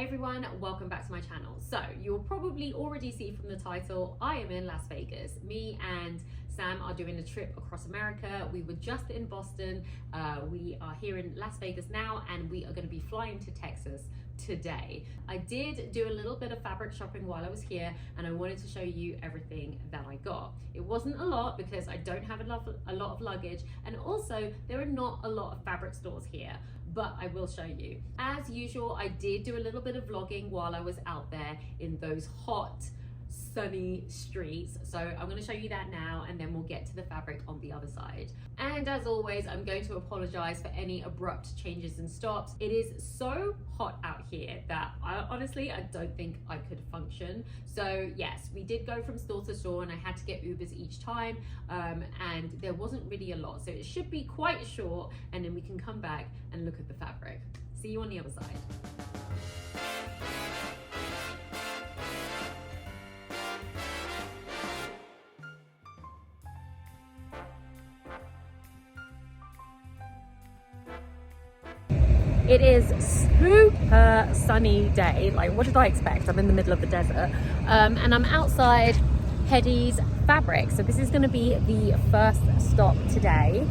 everyone, welcome back to my channel. So you'll probably already see from the title, I am in Las Vegas. Me and Sam are doing a trip across America. We were just in Boston. We are here in Las Vegas now, and we are going to be flying to Texas today. I did do a little bit of fabric shopping while I was here, and I wanted to show you everything that I got. It wasn't a lot because I don't have a lot of luggage, and also there are not a lot of fabric stores here, but I will show you. As usual, I did do a little bit of vlogging while I was out there in those hot, sunny streets. So I'm going to show you that now, and then we'll get to the fabric on the other side. And as always, I'm going to apologize for any abrupt changes and stops. It is so hot out here that honestly, I don't think I could function. So yes, we did go from store to store, and I had to get Ubers each time, and there wasn't really a lot. So it should be quite short, and then we can come back and look at the fabric. See you on the other side. It is super sunny day. Like, what did I expect? I'm in the middle of the desert, and I'm outside Heddy's Fabric. So this is going to be the first stop today.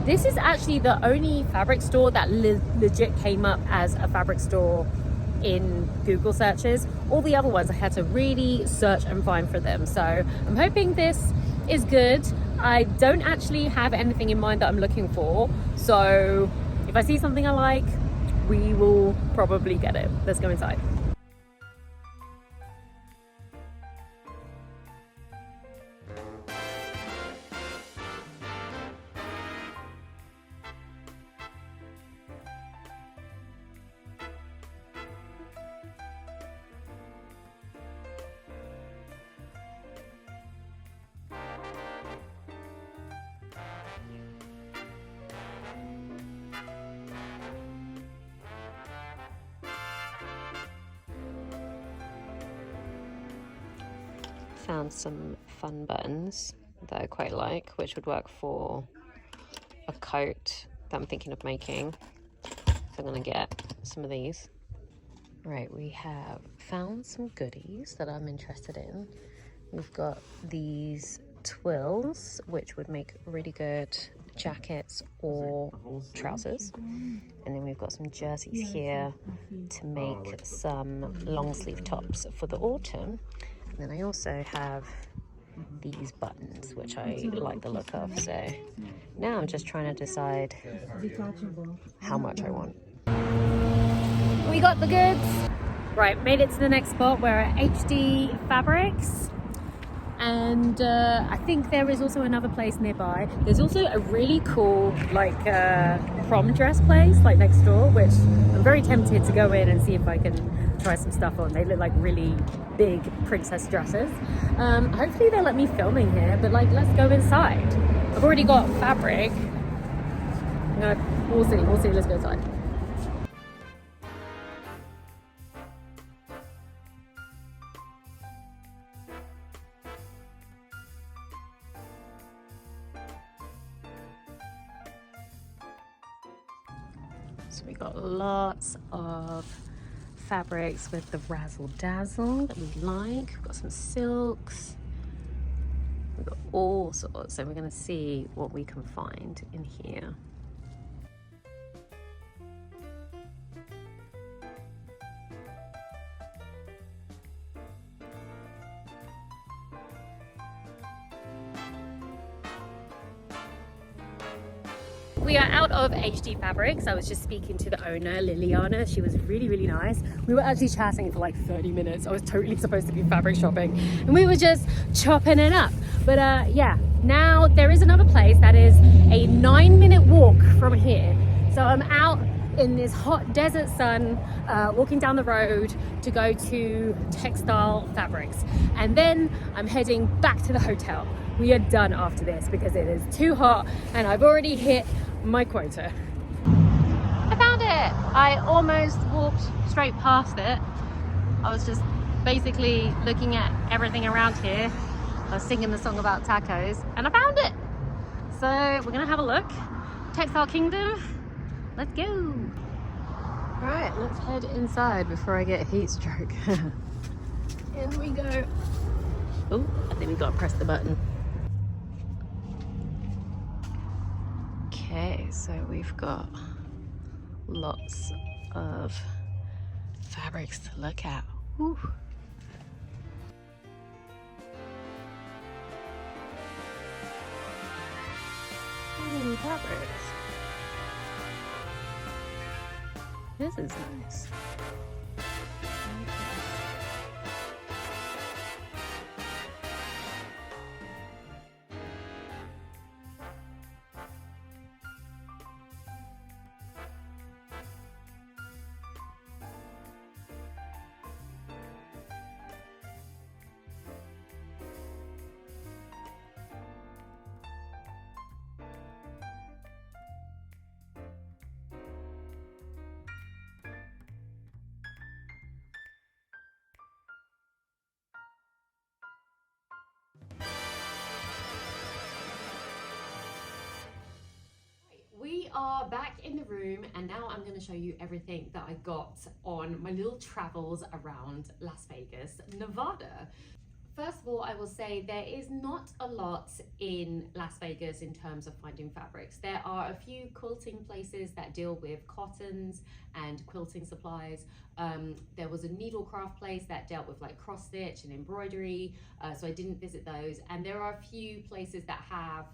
This is actually the only fabric store that legit came up as a fabric store in Google searches. All the other ones I had to really search and find for them. So I'm hoping this is good. I don't actually have anything in mind that I'm looking for, so if I see something I like, we will probably get it. Let's go inside. Found some fun buttons that I quite like, which would work for a coat that I'm thinking of making. So I'm gonna get some of these. Right, we have found some goodies that I'm interested in. We've got these twills, which would make really good jackets or trousers. And then we've got some jerseys here to make some long sleeve tops for the autumn. And then I also have these buttons, which I like the look of. So now I'm just trying to decide how much I want. We got the goods. Right, made it to the next spot. We're at HD Fabrics. And I think there is also another place nearby. There's also a really cool like prom dress place like next door, which I'm very tempted to go in and see if I can try some stuff on. They look like really big princess dresses. Hopefully they'll let me film in here, but like, let's go inside. I've already got fabric. We'll see, let's go inside. So we got lots of fabrics with the razzle dazzle that we like. We've got some silks. We've got all sorts. So we're going to see what we can find in here. We are out of HD Fabrics. I was just speaking to the owner, Liliana. She was really, really nice. We were actually chatting for like 30 minutes. I was totally supposed to be fabric shopping, and we were just chopping it up. But yeah, now there is another place that is a 9-minute walk from here. So I'm out in this hot desert sun, walking down the road to go to Textile Fabrics. And then I'm heading back to the hotel. We are done after this because it is too hot and I've already hit my quota. I found it! I almost walked straight past it. I was just basically looking at everything around here. I was singing the song about tacos and I found it! So we're gonna have a look. Textile Kingdom, let's go! Right, let's head inside before I get heat stroke. In we go. Oh, I think we gotta press the button. Okay, so we've got lots of fabrics to look at. Whew. So many fabrics. This is nice. We are back in the room, and now I'm going to show you everything that I got on my little travels around Las Vegas, Nevada. First of all, I will say there is not a lot in Las Vegas in terms of finding fabrics. There are a few quilting places that deal with cottons and quilting supplies. There was a needlecraft place that dealt with like cross stitch and embroidery, so I didn't visit those. And there are a few places that have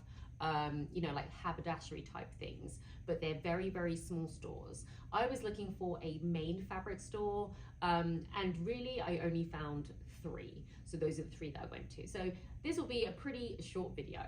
you know, like haberdashery type things, but they're very, very small stores. I was looking for a main fabric store, and really I only found 3. So those are the 3 that I went to. So this will be a pretty short video.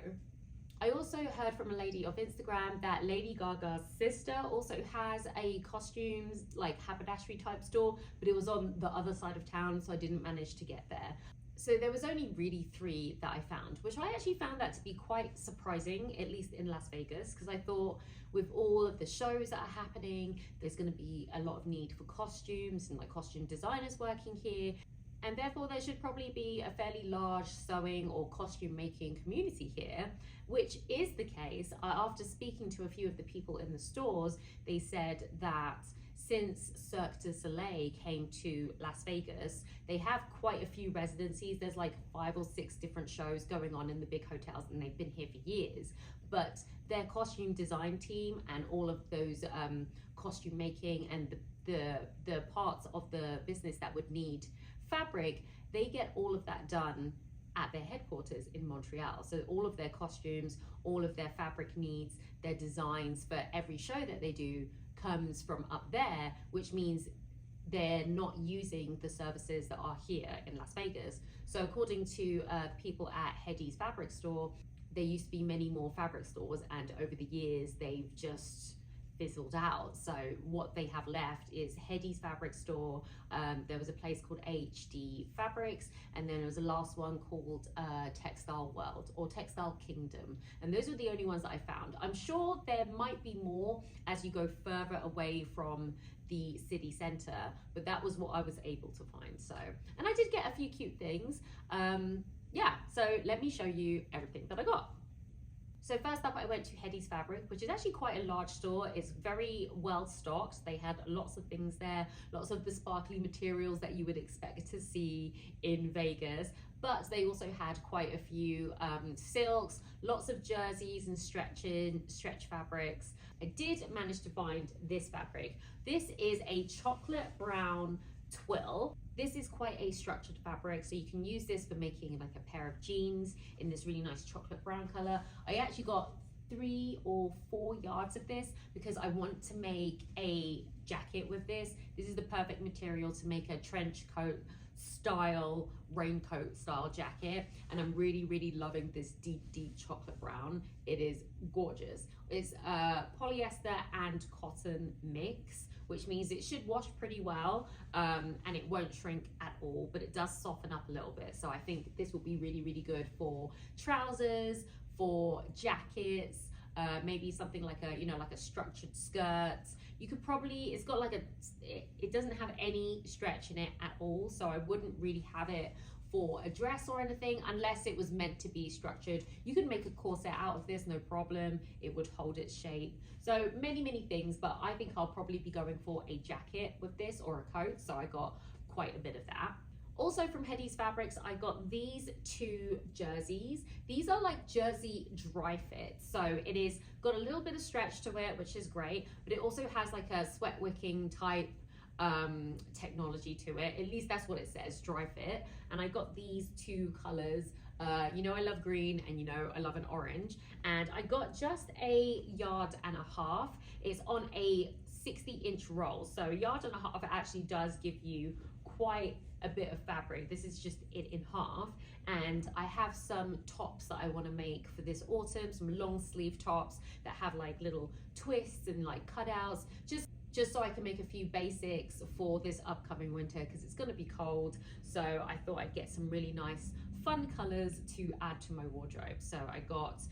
I also heard from a lady off Instagram that Lady Gaga's sister also has a costumes, like haberdashery type store, but it was on the other side of town, so I didn't manage to get there. So there was only really 3 that I found, which I actually found that to be quite surprising, at least in Las Vegas, because I thought with all of the shows that are happening, there's going to be a lot of need for costumes and like costume designers working here. And therefore there should probably be a fairly large sewing or costume making community here, which is the case. After speaking to a few of the people in the stores, they said that since Cirque du Soleil came to Las Vegas, they have quite a few residencies. There's like 5 or 6 different shows going on in the big hotels, and they've been here for years. But their costume design team and all of those costume making and the parts of the business that would need fabric, they get all of that done at their headquarters in Montreal. So all of their costumes, all of their fabric needs, their designs for every show that they do comes from up there, which means they're not using the services that are here in Las Vegas. So according to people at Hedy's fabric store, there used to be many more fabric stores, and over the years they've just fizzled out. So what they have left is Hedy's fabric store. There was a place called HD Fabrics, and then there was a last one called Textile World or Textile Kingdom, and those were the only ones that I found. I'm sure there might be more as you go further away from the city center, but that was what I was able to find. So, and I did get a few cute things. Yeah, so let me show you everything that I got. So first up, I went to Hedy's Fabric, which is actually quite a large store. It's very well stocked. They had lots of things there, lots of the sparkly materials that you would expect to see in Vegas. But they also had quite a few silks, lots of jerseys and stretch fabrics. I did manage to find this fabric. This is a chocolate brown twill. This is quite a structured fabric, so you can use this for making like a pair of jeans in this really nice chocolate brown color. I actually got 3 or 4 yards of this because I want to make a jacket with this. This is the perfect material to make a trench coat style, raincoat style jacket, and I'm really loving this deep chocolate brown. It is gorgeous. It's polyester and cotton mix, which means it should wash pretty well, and it won't shrink at all, but it does soften up a little bit. So I think this will be really good for trousers, for jackets, maybe something like a, you know, like a structured skirt. You could probably, it's got like it doesn't have any stretch in it at all, so I wouldn't really have it for a dress or anything, unless it was meant to be structured. You could make a corset out of this, no problem. It would hold its shape. So many things, but I think I'll probably be going for a jacket with this or a coat. So I got quite a bit of that. Also from Heddy's Fabrics, I got these two jerseys. These are like jersey dry fits. So it is got a little bit of stretch to it, which is great, but it also has like a sweat wicking type technology to it. At least that's what it says, dry fit. And I got these two colors. You know I love green, and you know I love an orange. And I got just a yard and a half. It's on a 60-inch roll. So a yard and a half actually does give you quite a bit of fabric. This is just it in half. And I have some tops that I want to make for this autumn, some long sleeve tops that have like little twists and like cutouts, just so I can make a few basics for this upcoming winter, because it's going to be cold. So I thought I'd get some really nice fun colors to add to my wardrobe. So I got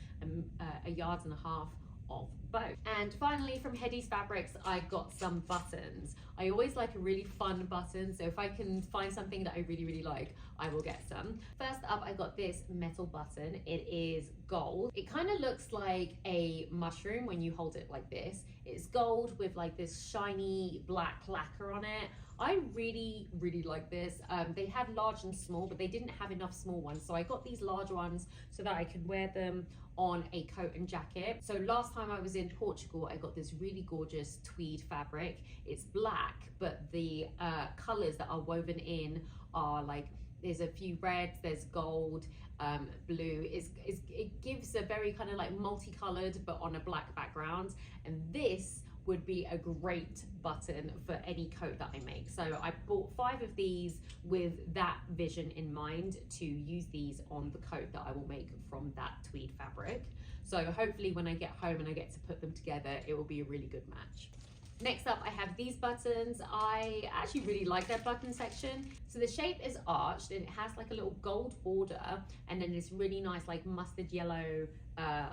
a yard and a half of both. And finally from Heddy's Fabrics, I got some buttons. I always like a really fun button, so if I can find something that I really like, I will get some. First up, I got this metal button. It is gold. It kind of looks like a mushroom when you hold it like this. It's gold with like this shiny black lacquer on it. I really like this. They had large and small, but they didn't have enough small ones, so I got these large ones so that I could wear them on a coat and jacket. So last time I was in Portugal, I got this really gorgeous tweed fabric. It's black, but the colors that are woven in are like, there's a few reds, there's gold, blue. It gives a very kind of like multicolored but on a black background, and this would be a great button for any coat that I make. So I bought 5 of these with that vision in mind, to use these on the coat that I will make from that tweed fabric. So hopefully when I get home and I get to put them together, it will be a really good match. Next up, I have these buttons. I actually really like their button section. So the shape is arched and it has like a little gold border, and then this really nice like mustard yellow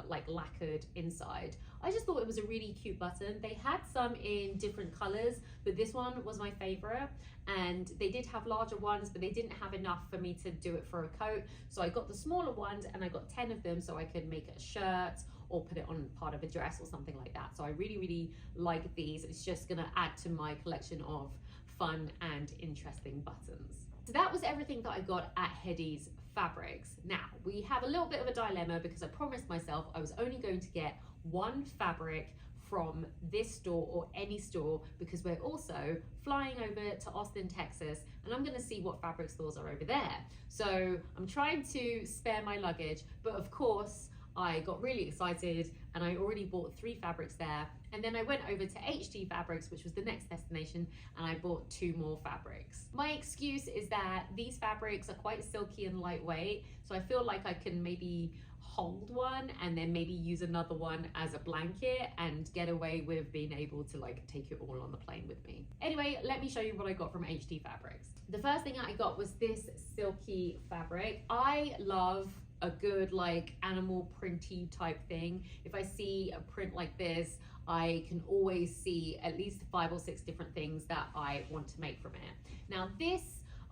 like lacquered inside. I just thought it was a really cute button. They had some in different colors, but this one was my favorite. And they did have larger ones, but they didn't have enough for me to do it for a coat. So I got the smaller ones, and I got 10 of them so I could make a shirt or put it on part of a dress or something like that. So I really like these. It's just gonna add to my collection of fun and interesting buttons. So that was everything that I got at Heddy's Fabrics. Now, we have a little bit of a dilemma, because I promised myself I was only going to get one fabric from this store or any store, because we're also flying over to Austin, Texas, and I'm gonna see what fabric stores are over there. So I'm trying to spare my luggage, but of course, I got really excited and I already bought 3 fabrics there. And then I went over to HT Fabrics, which was the next destination, and I bought 2 more fabrics. My excuse is that these fabrics are quite silky and lightweight, so I feel like I can maybe hold one and then maybe use another one as a blanket and get away with being able to like take it all on the plane with me. Anyway, let me show you what I got from HT Fabrics. The first thing I got was this silky fabric. I love a good like animal printy type thing. If I see a print like this, I can always see at least 5 or 6 different things that I want to make from it. Now this,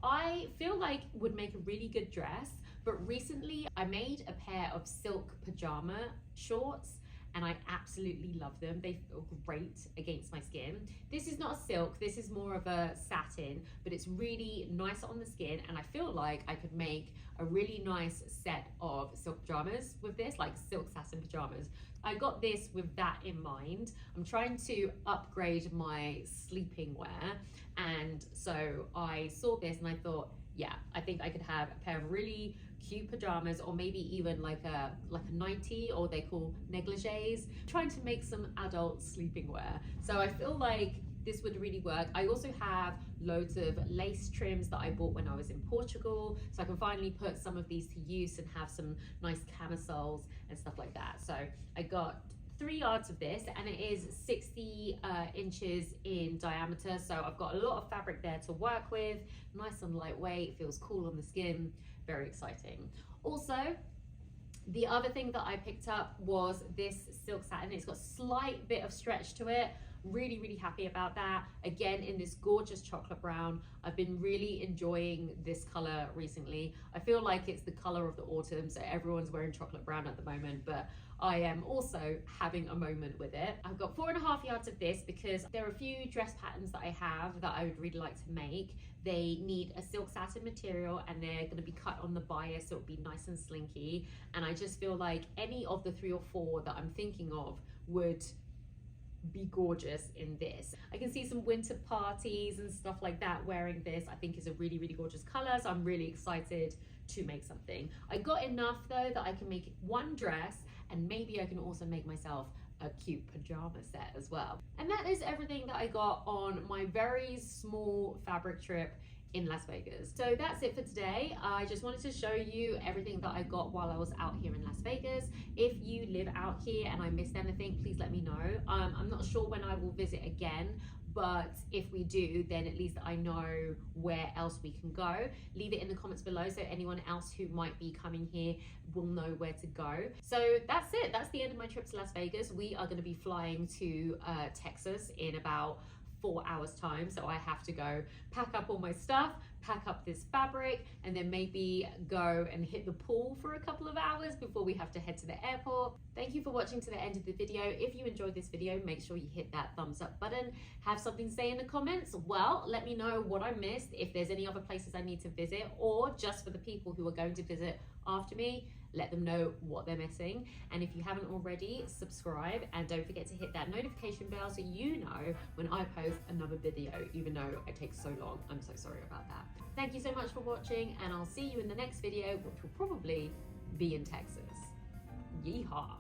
I feel like would make a really good dress, but recently I made a pair of silk pajama shorts and I absolutely love them. They feel great against my skin. This is not a silk, this is more of a satin, but it's really nice on the skin, and I feel like I could make a really nice set of silk pajamas with this, like silk satin pajamas. I got this with that in mind. I'm trying to upgrade my sleeping wear, and so I saw this and I thought, yeah, I think I could have a pair of really cute pajamas, or maybe even like a nightie, or they call negligees. Trying to make some adult sleeping wear. So I feel like this would really work. I also have loads of lace trims that I bought when I was in Portugal, so I can finally put some of these to use and have some nice camisoles and stuff like that. So I got 3 yards of this, and it is 60 inches in diameter, so I've got a lot of fabric there to work with. Nice and lightweight, feels cool on the skin, very exciting. Also, The other thing that I picked up was this silk satin. It's got a slight bit of stretch to it. Really, really happy about that. Again, in this gorgeous chocolate brown. I've been really enjoying this color recently. I feel like it's the color of the autumn, so everyone's wearing chocolate brown at the moment, but I am also having a moment with it. I've got 4.5 yards of this because there are a few dress patterns that I have that I would really like to make. They need a silk satin material and they're going to be cut on the bias, so it'll be nice and slinky. And I just feel like any of the 3 or 4 that I'm thinking of would be gorgeous in this. I can see some winter parties and stuff like that wearing this. I think is a really, really gorgeous color, so I'm really excited to make something. I got enough though that I can make one dress, and maybe I can also make myself a cute pajama set as well. And that is everything that I got on my very small fabric trip in Las Vegas. So that's it for today. I just wanted to show you everything that I got while I was out here in Las Vegas. If you live out here and I missed anything, please let me know. I'm not sure when I will visit again, but if we do, then at least I know where else we can go. Leave it in the comments below so anyone else who might be coming here will know where to go. So that's it. That's the end of my trip to Las Vegas. We are going to be flying to Texas in about 4 hours time, so I have to go pack up all my stuff, pack up this fabric, and then maybe go and hit the pool for a couple of hours before we have to head to the airport. Thank you for watching to the end of the video. If you enjoyed this video, make sure you hit that thumbs up button. Have something to say in the comments. Well, let me know what I missed, if there's any other places I need to visit, or just for the people who are going to visit after me, let them know what they're missing. And if you haven't already, subscribe, and don't forget to hit that notification bell so you know when I post another video, even though it takes so long. I'm so sorry about that. Thank you so much for watching, and I'll see you in the next video, which will probably be in Texas. Yeehaw.